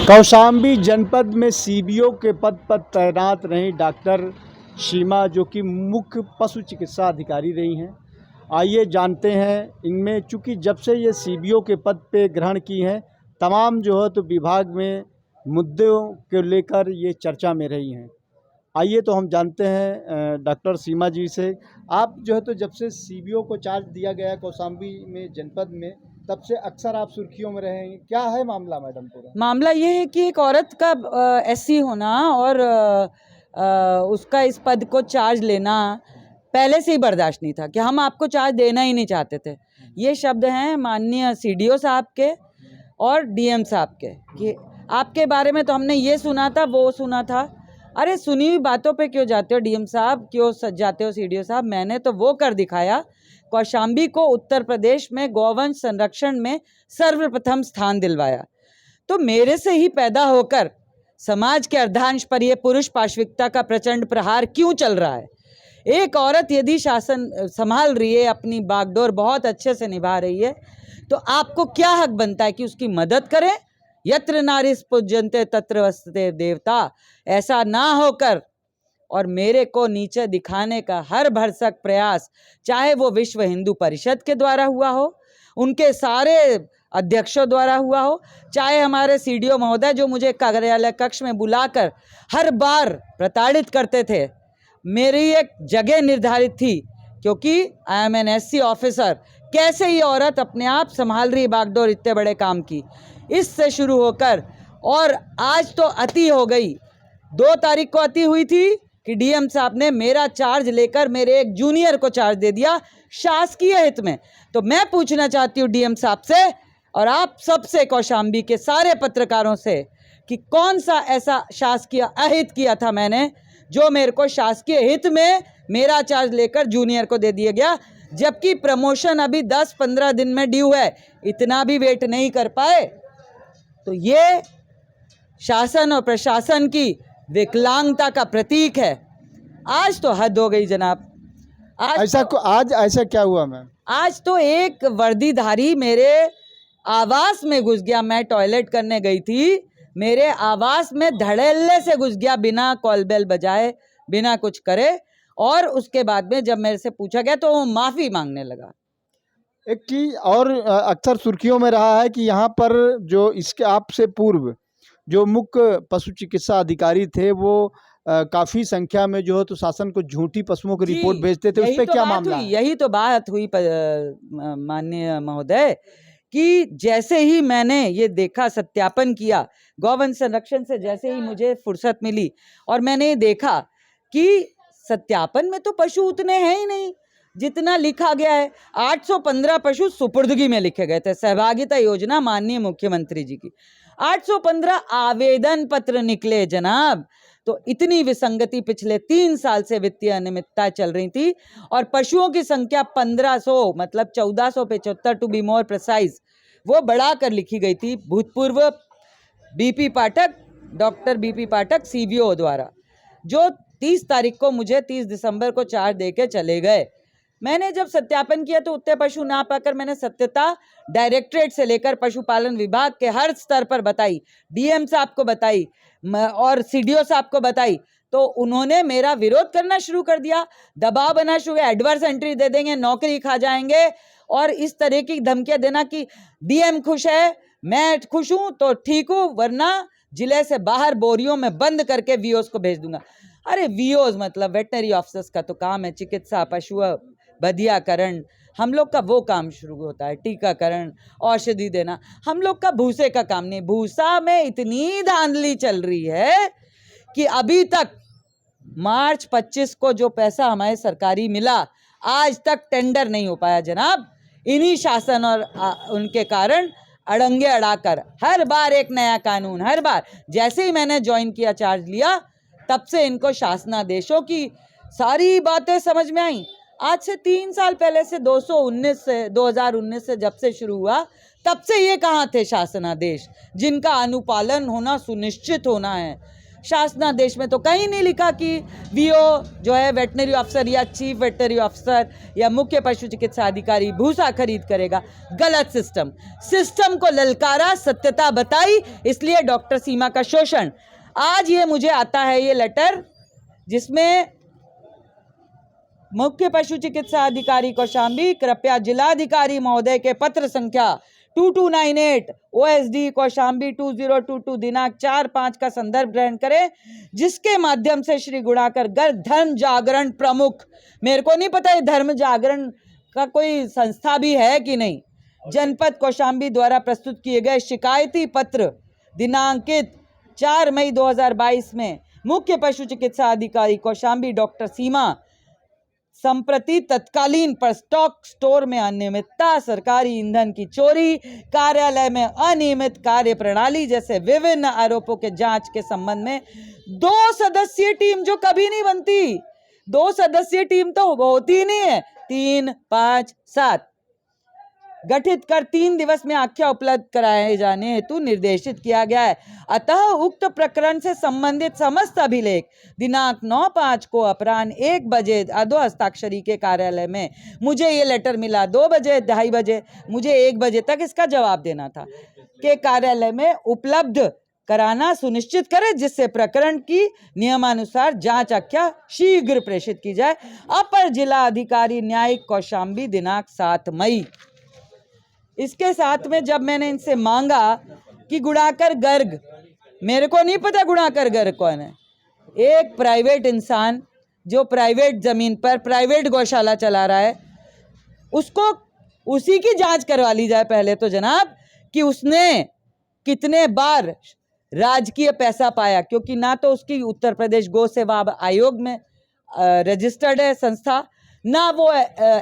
कौशाम्बी जनपद में सीबीओ के पद पर तैनात रही डॉक्टर सीमा, जो कि मुख्य पशु चिकित्सा अधिकारी रही हैं। आइए जानते हैं इनमें, चूँकि जब से ये सीबीओ के पद पे ग्रहण की हैं, तमाम जो है तो विभाग में मुद्दों को लेकर ये चर्चा में रही हैं। आइए तो हम जानते हैं डॉक्टर सीमा जी से। आप जो है तो जब से सीबीओ को चार्ज दिया गया है कौशाम्बी में जनपद में, तब से अक्सर आप सुर्खियों में रहे हैं। क्या है मामला मैडम पूरा? मामला ये है कि एक औरत का एससी होना और उसका इस पद को चार्ज लेना पहले से ही बर्दाश्त नहीं था कि हम आपको चार्ज देना ही नहीं चाहते थे। ये शब्द हैं माननीय सीडीओ साहब के और डीएम साहब के कि आपके बारे में तो हमने ये सुना था, वो सुना था। अरे सुनी हुई बातों पे क्यों जाते हो डीएम साहब, क्यों जाते हो सीडीओ साहब? मैंने तो वो कर दिखाया। कौशाम्बी को उत्तर प्रदेश में गौवंश संरक्षण में सर्वप्रथम स्थान दिलवाया। तो मेरे से ही पैदा होकर समाज के अर्धांश पर यह पुरुष पाशविकता का प्रचंड प्रहार क्यों चल रहा है? एक औरत यदि शासन संभाल रही है, अपनी बागडोर बहुत अच्छे से निभा रही है, तो आपको क्या हक बनता है कि उसकी मदद करें? यत्र नारीः पूज्यन्ते तत्र वसते देवता। ऐसा ना होकर और मेरे को नीचे दिखाने का हर भरसक प्रयास, चाहे वो विश्व हिंदू परिषद के द्वारा हुआ हो, उनके सारे अध्यक्षों द्वारा हुआ हो, चाहे हमारे सीडीओ महोदय जो मुझे कार्यालय कक्ष में बुलाकर हर बार प्रताड़ित करते थे। मेरी एक जगह निर्धारित थी क्योंकि I am an SC officer. कैसे ये औरत अपने आप संभाल रही बागडोर इतने बड़े काम की, इससे शुरू होकर और आज तो अति हो गई। 2 तारीख को अति हुई थी कि डीएम साहब ने मेरा चार्ज लेकर मेरे एक जूनियर को चार्ज दे दिया शासकीय हित में। तो मैं पूछना चाहती हूँ डीएम साहब से और आप सबसे, कौशाम्बी के सारे पत्रकारों से, कि कौन सा ऐसा शासकीय अहित किया था मैंने जो मेरे को शासकीय हित में मेरा चार्ज लेकर जूनियर को दे दिया गया, जबकि प्रमोशन अभी 10-15 दिन में ड्यू है। इतना भी वेट नहीं कर पाए। तो ये शासन और प्रशासन की विकलांगता का प्रतीक है। आज तो हद हो गई जनाब। आज ऐसा क्या हुआ मैम? आज तो एक वर्दीधारी मेरे आवास में घुस गया। मैं टॉयलेट करने गई थी, मेरे आवास में धड़ल्ले से घुस गया, बिना कॉल बेल बजाए, बिना कुछ करे। और उसके बाद में जब मेरे से पूछा गया तो वो माफ़ी मांगने लगा। एक की और अक्सर सुर्खियों में रहा है कि यहाँ पर जो इसके आपसे पूर्व जो मुख्य पशु चिकित्सा अधिकारी थे, वो काफ़ी संख्या में जो है तो शासन को झूठी पशुओं की रिपोर्ट भेजते थे। उस पर क्या मामला है? यही तो बात हुई माननीय महोदय, कि जैसे ही मैंने ये देखा, सत्यापन किया, गौवंश संरक्षण से जैसे ही मुझे फुर्सत मिली और मैंने ये देखा कि सत्यापन में तो पशु उतने हैं ही नहीं जितना लिखा गया है। 815 पशु सुपुर्दगी में लिखे गए थे। सहभागिता योजना माननीय मुख्यमंत्री जी की 815 आवेदन पत्र निकले जनाब। तो इतनी विसंगति पिछले 3 साल से वित्तीय अनियमितता चल रही थी और पशुओं की संख्या 1500 मतलब 1475 टू बी मोर प्रिसाइज, वो बढ़ाकर लिखी गई थी भूतपूर्व बीपी पाठक, डॉक्टर बीपी पाठक सीबीओ द्वारा, जो 30 तारीख को मुझे 30 दिसंबर को चार्ज देके चले गए। मैंने जब सत्यापन किया तो उतने पशु ना पाकर मैंने सत्यता डायरेक्टरेट से लेकर पशुपालन विभाग के हर स्तर पर बताई, डीएम साहब को बताई और सीडीओ साहब को बताई। तो उन्होंने मेरा विरोध करना शुरू कर दिया, दबाव बना शुरू, एडवर्स एंट्री दे देंगे, नौकरी खा जाएंगे और इस तरह की धमकियां देना कि डीएम खुश है, मैं खुश हूं तो ठीक हूं, वरना जिले से बाहर बोरियों में बंद करके वीओस को भेज दूंगा। अरे वीओस मतलब वेटनरी ऑफिसर्स का तो काम है चिकित्सा, पशु बधियाकरण, हम लोग का वो काम शुरू होता है, टीकाकरण, औषधि देना। हम लोग का भूसे का काम नहीं। भूसा में इतनी धांधली चल रही है कि अभी तक मार्च 25 को जो पैसा हमारे सरकारी मिला, आज तक टेंडर नहीं हो पाया जनाब। इन्हीं शासन और उनके कारण अड़ंगे अड़ाकर हर बार एक नया कानून, हर बार जैसे ही मैंने ज्वाइन किया, चार्ज लिया, तब से इनको शासनादेशों की सारी बातें समझ में आई। आज से 3 साल पहले से 2019 से जब से शुरू हुआ, तब से ये कहाँ थे शासनादेश जिनका अनुपालन होना सुनिश्चित होना है। शासनादेश में तो कहीं नहीं लिखा कि वीओ जो है वेटनरी ऑफिसर या चीफ वेटनरी ऑफिसर या मुख्य पशु चिकित्सा अधिकारी भूसा खरीद करेगा। गलत सिस्टम को ललकारा, सत्यता बताई, इसलिए डॉक्टर सीमा का शोषण। आज ये मुझे आता है ये लेटर, जिसमें मुख्य पशु चिकित्सा अधिकारी कौशाम्बी कृपया जिलाधिकारी महोदय के पत्र संख्या 2298 OSD कौशाम्बी 2022 दिनांक 4/5 का संदर्भ ग्रहण करें, जिसके माध्यम से श्री गुणाकर गर्ग धर्म जागरण प्रमुख, मेरे को नहीं पता ये धर्म जागरण का कोई संस्था भी है कि नहीं, जनपद कौशाम्बी द्वारा प्रस्तुत किए गए शिकायती पत्र दिनांकित 4 मई 2022 में मुख्य पशु चिकित्सा अधिकारी कौशाम्बी डॉक्टर सीमा संप्रति तत्कालीन पर स्टॉक स्टोर में अनियमितता, सरकारी ईंधन की चोरी, कार्यालय में अनियमित कार्य प्रणाली जैसे विभिन्न आरोपों के जांच के संबंध में 2 सदस्यीय टीम, जो कभी नहीं बनती, 2 सदस्यीय टीम तो होती ही नहीं है, 3, 5, 7 गठित कर 3 दिवस में आख्या उपलब्ध कराए जाने हेतु निर्देशित किया गया है। अतः उक्त प्रकरण से संबंधित समस्त अभिलेख दिनांक 9/5 को अपराह्न 1 बजे अधो हस्ताक्षरी के कार्यालय में, मुझे ये लेटर मिला 2 बजे, 2:30 बजे, मुझे 1 बजे तक इसका जवाब देना था, के कार्यालय में उपलब्ध कराना सुनिश्चित करें, जिससे प्रकरण की नियमानुसार जांच आख्या शीघ्र प्रेषित की जाए। अपर जिला अधिकारी न्यायिक कौशाम्बी दिनांक 7 मई। इसके साथ में जब मैंने इनसे मांगा कि गुणाकर गर्ग, मेरे को नहीं पता गुणाकर गर्ग कौन है, एक प्राइवेट इंसान जो प्राइवेट ज़मीन पर प्राइवेट गौशाला चला रहा है, उसको उसी की जांच करवा ली जाए पहले तो जनाब, कि उसने कितने बार राजकीय पैसा पाया, क्योंकि ना तो उसकी उत्तर प्रदेश गौ सेवा आयोग में रजिस्टर्ड है संस्था, ना वो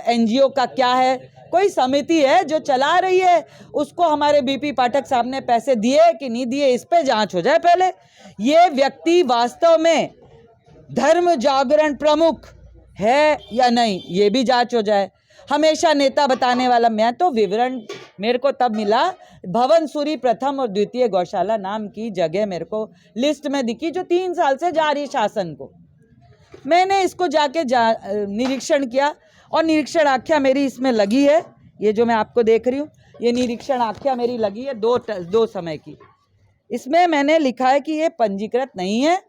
NGO का क्या है, कोई समिति है जो चला रही है, उसको हमारे BP पाठक साहब ने पैसे दिए कि नहीं दिए, इस पे जांच हो जाए पहले। ये व्यक्ति वास्तव में धर्म जागरण प्रमुख है या नहीं, ये भी जांच हो जाए। हमेशा नेता बताने वाला, मैं तो विवरण मेरे को तब मिला, भवनसुरी प्रथम और द्वितीय गौशाला नाम की जगह मेरे को लिस्ट में दिखी, जो 3 साल से जारी शासन को। मैंने इसको जाके निरीक्षण किया, और निरीक्षण आख्या मेरी इसमें लगी है, ये जो मैं आपको देख रही हूँ, ये निरीक्षण आख्या मेरी लगी है 2 समय की। इसमें मैंने लिखा है कि ये पंजीकृत नहीं है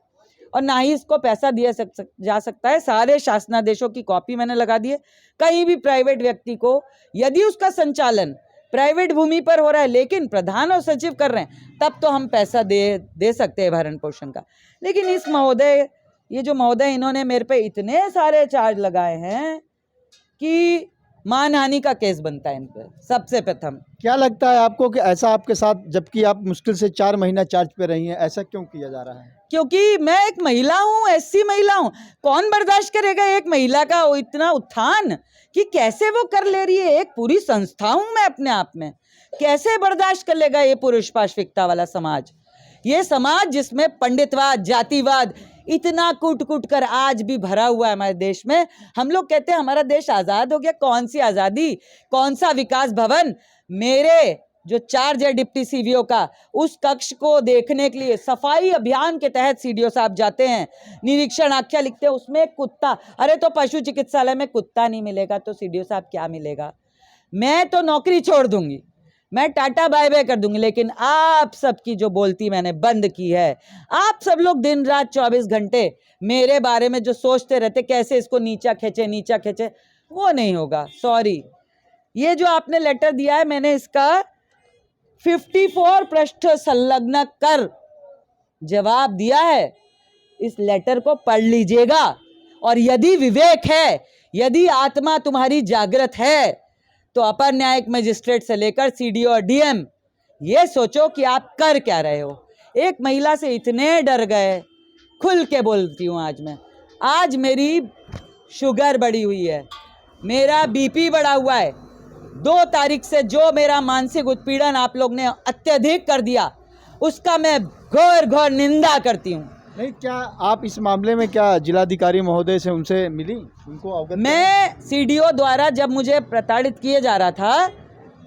और ना ही इसको पैसा दिया जा सकता है। सारे शासनादेशों की कॉपी मैंने लगा दी है। कहीं भी प्राइवेट व्यक्ति को यदि उसका संचालन प्राइवेट भूमि पर हो रहा है, लेकिन प्रधान और सचिव कर रहे हैं, तब तो हम पैसा दे सकते हैं भरण पोषण का। लेकिन इस महोदय, ये जो महोदय, इन्होंने मेरे पे इतने सारे चार्ज लगाए हैं कि मानहानि का केस बनता है इन पर। सबसे प्रथम क्या लगता है आपको कि ऐसा आपके साथ, जबकि आप मुश्किल से 4 महीना चार्ज पे रही हैं, ऐसा क्यों किया जा रहा है? क्योंकि मैं एक महिला हूँ, SC महिला हूँ। कौन बर्दाश्त करेगा एक महिला का इतना उत्थान, कि कैसे वो कर ले रही है? एक पूरी संस्था हूँ मैं अपने आप में, कैसे बर्दाश्त कर लेगा ये पुरुष पाशविकता वाला समाज? ये समाज जिसमें पंडितवाद, जातिवाद इतना कूट कूट कर आज भी भरा हुआ है हमारे देश में। हम लोग कहते हैं हमारा देश आज़ाद हो गया, कौन सी आज़ादी, कौन सा विकास भवन? मेरे जो चार्ज है डिप्टी CVO का, उस कक्ष को देखने के लिए सफाई अभियान के तहत CDO साहब जाते हैं, निरीक्षण आख्या लिखते हैं, उसमें एक कुत्ता, अरे तो पशु चिकित्सालय में कुत्ता नहीं मिलेगा तो CDO साहब क्या मिलेगा? मैं तो नौकरी छोड़ दूंगी, मैं टाटा बाय बाय कर दूंगी, लेकिन आप सबकी जो बोलती मैंने बंद की है। आप सब लोग दिन रात 24 घंटे मेरे बारे में जो सोचते रहते, कैसे इसको नीचा खींचे, वो नहीं होगा। सॉरी, ये जो आपने लेटर दिया है, मैंने इसका 54 पृष्ठ संलग्न कर जवाब दिया है। इस लेटर को पढ़ लीजिएगा, और यदि विवेक है, यदि आत्मा तुम्हारी जागृत है, तो अपर न्यायिक मजिस्ट्रेट से लेकर CDO और DM ये सोचो कि आप कर क्या रहे हो। एक महिला से इतने डर गए, खुल के बोलती हूँ आज मेरी शुगर बढ़ी हुई है, मेरा BP बढ़ा हुआ है। 2 तारीख से जो मेरा मानसिक उत्पीड़न आप लोग ने अत्यधिक कर दिया, उसका मैं घोर निंदा करती हूँ। नहीं, क्या आप इस मामले में क्या जिलाधिकारी महोदय से उनसे मिली, उनको अवगत? मैं CDO द्वारा जब मुझे प्रताड़ित किए जा रहा था,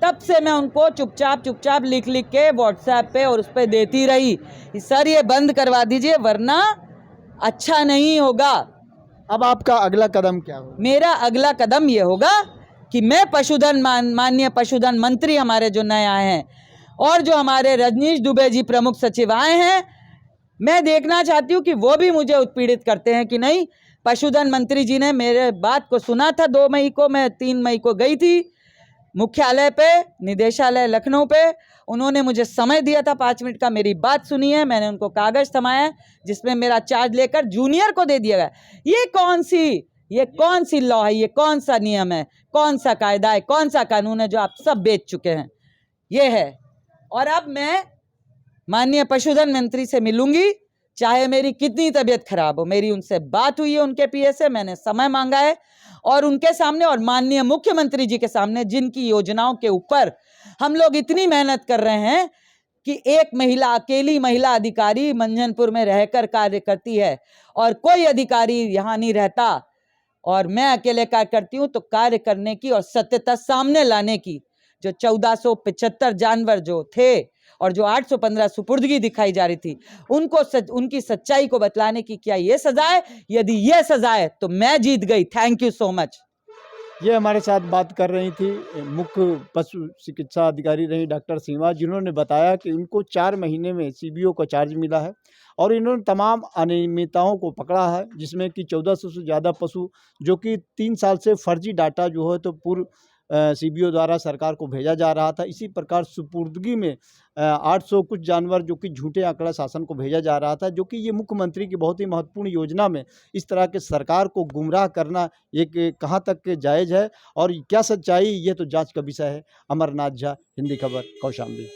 तब से मैं उनको चुपचाप लिख के व्हाट्सएप पे और उस पर देती रही कि सर ये बंद करवा दीजिए वरना अच्छा नहीं होगा। अब आपका अगला कदम क्या होगा? मेरा अगला कदम ये होगा कि मैं पशुधन माननीय पशुधन मंत्री हमारे जो नए आए हैं और जो हमारे रजनीश दुबे जी प्रमुख सचिव आए हैं, मैं देखना चाहती हूँ कि वो भी मुझे उत्पीड़ित करते हैं कि नहीं। पशुधन मंत्री जी ने मेरे बात को सुना था 2 मई को, मैं 3 मई को गई थी मुख्यालय पे, निदेशालय लखनऊ पे। उन्होंने मुझे समय दिया था 5 मिनट का, मेरी बात सुनी है, मैंने उनको कागज थमाया है जिसमें मेरा चार्ज लेकर जूनियर को दे दिया गया। ये कौन सी लॉ है, ये कौन सा नियम है, कौन सा कायदा है, कौन सा कानून है जो आप सब बेच चुके हैं, ये है। और अब मैं माननीय पशुधन मंत्री से मिलूंगी, चाहे मेरी कितनी तबीयत खराब हो। मेरी उनसे बात हुई है, उनके पीए से मैंने समय मांगा है और उनके सामने और माननीय मुख्यमंत्री जी के सामने, जिनकी योजनाओं के ऊपर हम लोग इतनी मेहनत कर रहे हैं कि एक महिला, अकेली महिला अधिकारी मंझनपुर में रहकर कार्य करती है और कोई अधिकारी यहाँ नहीं रहता और मैं अकेले कार्य करती हूँ। तो कार्य करने की और सत्यता सामने लाने की, जो 1475 जानवर जो थे और जो 815 सुपुर्दगी दिखाई जा रही थी, उनकी सच्चाई को बतलाने की क्या ये सजा है? यदि ये सजा है तो मैं जीत गई। Thank you so much. ये हमारे साथ बात कर रही थी मुख्य पशु चिकित्सा अधिकारी रही डॉक्टर सीमा, जिन्होंने बताया कि उनको 4 महीने में सीबीओ का चार्ज मिला है और इन्होंने तमाम अनियमितताओं को पकड़ा है, जिसमें कि 1400 से ज़्यादा पशु, जो कि 3 साल से फर्जी डाटा जो है तो पूर्व सीबीओ द्वारा सरकार को भेजा जा रहा था। इसी प्रकार सुपुर्दगी में 800 कुछ जानवर जो कि झूठे आंकड़ा शासन को भेजा जा रहा था, जो कि ये मुख्यमंत्री की बहुत ही महत्वपूर्ण योजना में इस तरह के सरकार को गुमराह करना एक कहाँ तक जायज़ है और क्या सच्चाई, ये तो जांच का विषय है। अमरनाथ झा, हिंदी खबर, कौशाम्बी।